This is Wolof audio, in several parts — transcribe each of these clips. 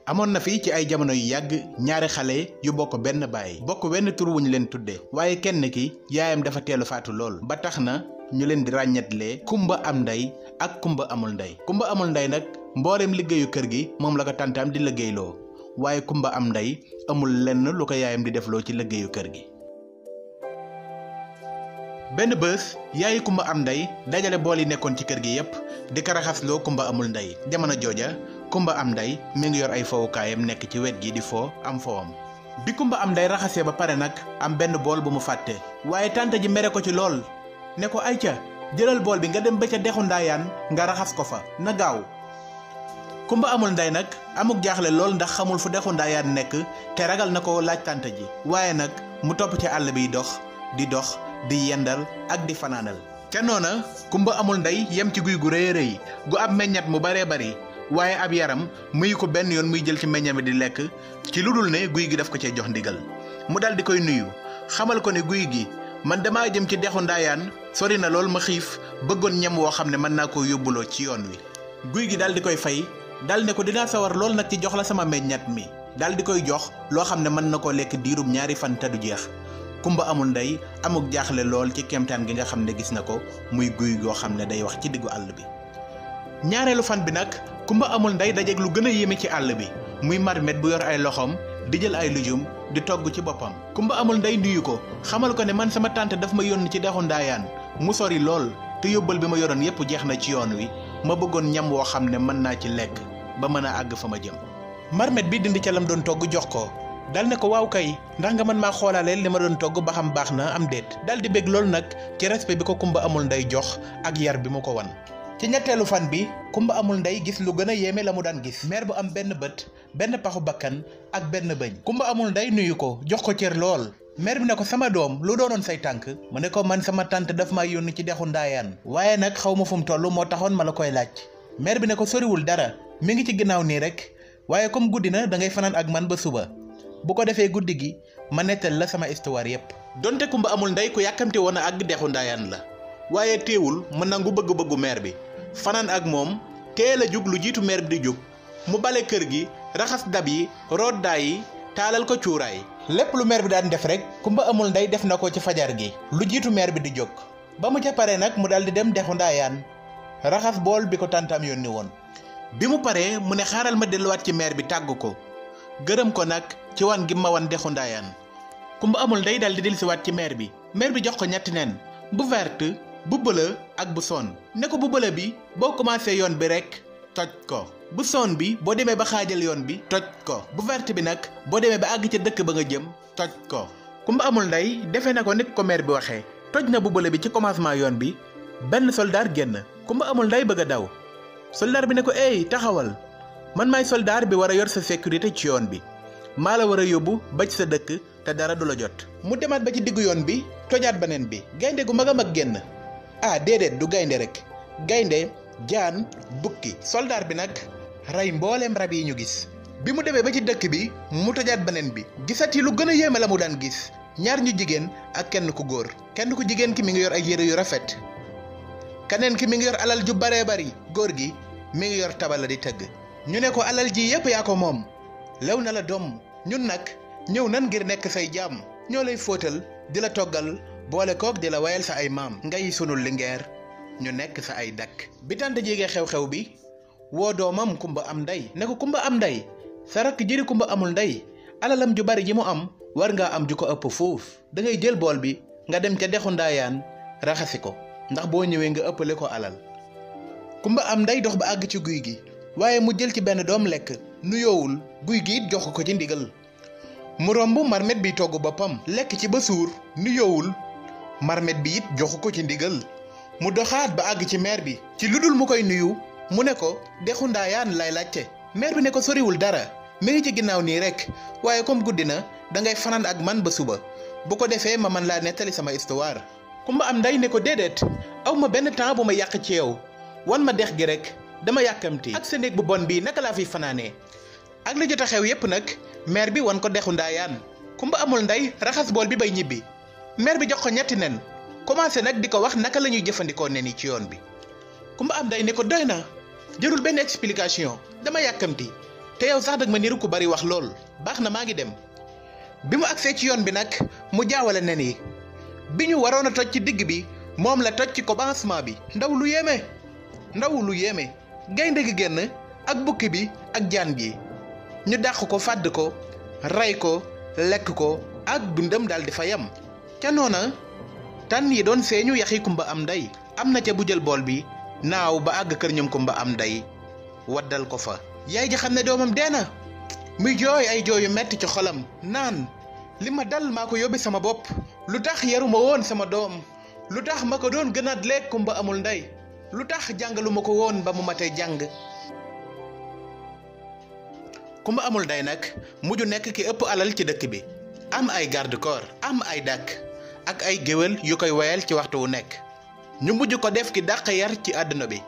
amoon na fi ci ay jamono yu yàgg ñaari xale yu bokk benn baay bokk wenn tur wuñu leen tudde waaye kenn ki yaayam dafa teelu faatu lool ba tax na ñu leen di ràññetlee kumba am ndey ak kumba amul ndey. Kumba amul ndey nag mboolem liggéeyu kër gi moom la ko tàntaam di liggéeyloo waaye kumba am ndey amul lenn lu ko yaayam di defloo ci liggéeyu kër gi. benn bés yaayi kumba am ndey dajale bool yi nekkoon ci kër gi yépp di ko raxasloo kumba amul ndey. jamono jooja kumba am ndey mi ngi yor ay fowukaayam nekk ci wet gi di foo am fowam. bi kumba am ndey raxasee ba pare nag am benn bool bu mu fàtte waaye tànta ji mere ko ci lool ne ko ay ca jëlal bool bi nga dem ba ca dexu ndaayaan nga raxas ko fa na gaaw. kumba amul ndey nag amuk jaaxle lool ndax xamul fu dexu ndaayaan nekk te ragal na ko laaj tànta ji waaye nag mu topp ci àll biy dox di yendal ak di fanaanal. ca noona kumba amul ndey yem ci guy gu rëy a rëy gu ab meññat mu baree bari waaye ab yaram muyu ko benn yoon muy jël ci meññat mi di lekk ci lu dul ne guy gi daf ko cee jox ndigal. mu dal di koy nuyu xamal ko ne guy gi man damaa jëm ci dexu ndaayaan sori na lool ma xiif bëggoon ñam woo xam ne mën naa koo yóbbuloo ci yoon wi. guy gi dal di koy fay dal ne ko dinaa sawar lool nag ci jox la sama meññat mi dal di koy jox loo xam ne mën na koo lekk diirum 2 fan te du jeex. kumba amul ndey amuk jaaxle lool ci kemtaan gi nga xam ne gis na ko muy guy goo xam ne day wax ci diggu àll bi. ñaareelu fan bi nag kumba amul ndey dajeeg lu gën a yéeme ci àll bi muy marmet bu yor ay loxoom di jël ay lujum di togg ci boppam. kumba amul ndey nuyu ko xamal ko ne man sama tante daf ma yónni ci dexu ndaayaan mu sori lool te yóbbal bi ma yoroon yépp jeex na ci yoon wi ma bëggoon ñam woo xam ne mën naa ci lekk ba mën a àgg fa ma jëm. marmet bi dindi ca lam doon togg jox ko dal ne ko waaw kay ndax nga mën maa xoolaaleel li ma doon togg ba xam baax na am déet. dal di bég loolu nag ci respect bi ko kumba amul ndey jox ak yar bi mu ko wan. ci ñetteelu fan bi kumba amul ndey gis lu gën a yéeme la mu daan gis. meer bu am benn bët benn paxu bakkan ak benn bëñ. kumba amul ndey nuyu ko jox ko cër lool. meer bi ne ko sama doom lu doonoon say tànk mu ne ko man sama tante daf maa yónni ci dexu ndaayaan waaye nag xaw ma fu mu toll moo taxoon ma la koy laaj. meer bi ne ko soriwul dara mi ngi ci ginnaaw nii rek waaye comme guddi na da ngay fanaan ak man ba suba bu ko defee guddi gi ma nettal la sama histoire yépp. donte kumba amul ndey ku yàkkamte woon a àgg dexu ndaayaan la waaye teewul mu nangu bëgg-bëggu meer bi fanaan ak moom teel a jug lu jiitu meer bi di jug mu bale kër gi raxas dab yi root daay yi taalal ko cuuraay. lépp lu meer bi daan def rek kumba amul ndey def na ko ci fajar gi lu jiitu meer bi di jóg ba mu ca pare nag mu dal di dem dexu ndaayaan raxas bool bi ko tàntam yónni woon. bi mu paree mu ne xaaral ma delluwaat ci meer bi tàgg ko gërëm ko nag ci wan gi ma wan dexu ndaayaan. kumba amul ndey dal di dellusiwaat ci meer bi jox ko ñetti nen bu verte bu bëla ak bu son ne ko bu bëla bi boo commencé yoon bi rek toj ko bu son bi boo demee ba xaajal yoon bi toj ko bu verte bi nag boo demee ba àgg ca dëkk ba nga jëm toj ko. kumba amul ndey defee na ko nit ko meer bi waxee toj na bu bëla bi ci commencement yoon bi benn soldaar génn kumba amul ndey bëgg a daw soldaar bi ne ko ey taxawal man maay soldaar bi war a yor sa sécurité ci yoon bi maa la war a yóbbu ba ci sa dëkk te dara du la jot. mu demaat ba ci diggu yoon bi tojaat beneen bi gaynde gu mag a mag génn déedéet du gaynde rek gaynde jaan bukki soldaar bi nag rey mbooleem rab yi ñu gis. bi mu demee ba ci dëkk bi mu tojaat beneen bi gisati lu gën a yéeme la mu daan gis ñaar ñu jigéen ak kenn ku góor. kenn ku jigéen ki mi ngi yor ay yére yu rafet keneen ki mi ngi yor alal ju baree bari góor gi mi ngi yor tabala di tëgg. ñu ne ko alal ji yépp yaa ko moom lew na la doom ñun nag ñëw nan ngir nekk say jaam ñoo lay fóotal di la toggal boole kook di la wayal sa ay maam ngay sunul lingeer ñu nekk sa ay dakk. bi tànta jege xew-xew bi woo doomam kumba am ndey ne ko kumba am ndey sa rakk jëri kumba amul ndey alalam ju bari ji mu am war ngaa am ju ko ëpp foofu da ngay jël bool bi nga dem ca dexu ndaayaan raxasi ko ndax boo ñëwee nga ëppale ko alal. kumba am ndey dox ba àgg ci guy gi waaye mu jël ci benn doom lekk nuyoowul guy gi it jox ko ci ndigal mu romb marmet bi togg boppam lekk ci ba suur nuyoowul marmet bi it joxu ko ci ndigal mu doxaat ba àgg ci meer bi ci lu dul mu koy nuyu mu ne ko dexu ndaayaan lay laajte. meer bi ne ko soriwul dara mi ngi ci ginnaaw nii rek waaye comme guddi na da ngay fanaan ak man ba suba bu ko defee ma mën laa nettali sama histoire. kumba am ndey ne ko déedéet aw ma benn temps bu ma yàq ci yow wan ma dex gi rek dama yàkkamti ak sa néeg bu bon bii naka laa fiy fanaanee. ak li jot a xew yépp nag meer bi wan ko dexu ndaayaan kumba amul ndey raxas bool bi bay ñibbi meer bi jox ko ñetti nen commencé nag di ko wax naka la ñuy jëfandikoo nen yi ci yoon bi. kumba am ndey ne ko doy na jërul benn explication dama yàkkamti te yow sax dag ma niru ku bari wax lool. baax na maa ngi dem. bi mu agsee ci yoon bi nag mu jaawale nen yi bi ñu waroon a toj ci digg bi moom la toj ci commencement bi. ndaw lu yéeme gaynde gi génn ak bukki bi ak jaan gi ñu dàq ko fàdd ko rey ko lekk ko ak dundam daal di fa yam. ca noona tànn yi doon seeñu yaxi kumba am ndey am na ca bu jël bool bi naaw ba àgg kër ñoom kumba am ndey waddal ko fa. yaay ji xam ne doomam dee na muy jooy ay jooy yu metti ci xolam naan li ma dal maa ko yóbbi sama bopp lu tax yaruma woon sama doom lu tax ma ko doon gënaat lekk kumba amul ndey lu tax jàngaluma ko woon ba mu matee jàng. kumba amul ndey nag mujj nekk ki ëpp alal ci dëkk bi am ay garde corps am ay dàkk ak ay géwél yu koy woyal ci waxtu wu nekk ñu mujj ko def ki dàq yar ci àdduna bi.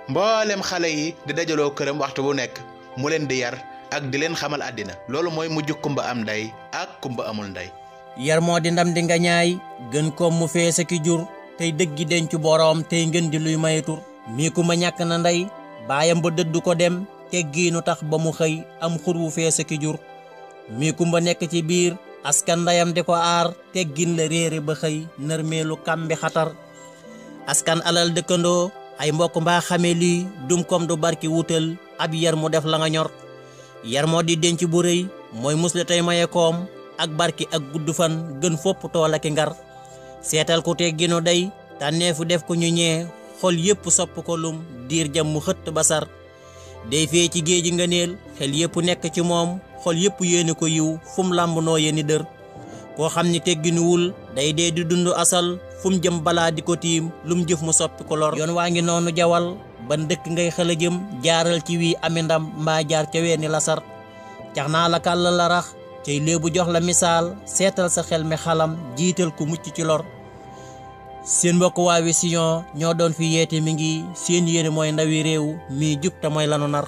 mboolem xale yi di dajaloo këram waxtu bu nekk mu leen di yar ak di leen xamal àddina. loolu mooy mujj kumba am ndey ak kumba amul ndey. yar moo di ndam di nga ñaay gën koom mu feese ki jur tey dëggi denc boroom tey ngën di luy mayetur mii kumba ñàkk na ndey baayam ba dëddu ko dem teggiinu tax ba mu xëy am xur wu feese ki jur mii kumba nekk ci biir askan ndeyam di ko aar teggin la réere ba xëy nërmeelu kàmbi xatar askan alal dëkkandoo ay mbokk mbaa xame lii dum kom du barki wutal ab yar mu def la nga ñor yar moo di denc bu rëy mooy musle tey maye koom ak barki ak gudd fan gën fopp tool ak ngar seetal ku tegginu day tànneefu def ko ñu ñee xol yépp sopp ko lum diir jam mu xëtt basar day fee ci géeji ngëneel xel yépp nekk ci moom xol yépp yéene ko yiw fum làmb noo yéeni dër koo xam ni tegginuwul day dee di dund asal fum jëm balaa di ko tiim lum jëf mu soppi ko lor yoon waa ngi noonu jawal ban dëkk ngay xel a jëm jaaral ci wii ami ndam mbaa jaar ca weeni lasar cax naa la kàll la rax cay léebu jox la misaal seetal sa xel mi xalam jiital ku mucc ci lor seen mbokk waa Vision ñoo doon fi yeete mi ngi seen yéene mooy ndawi réew mi jub te mooy lanu nar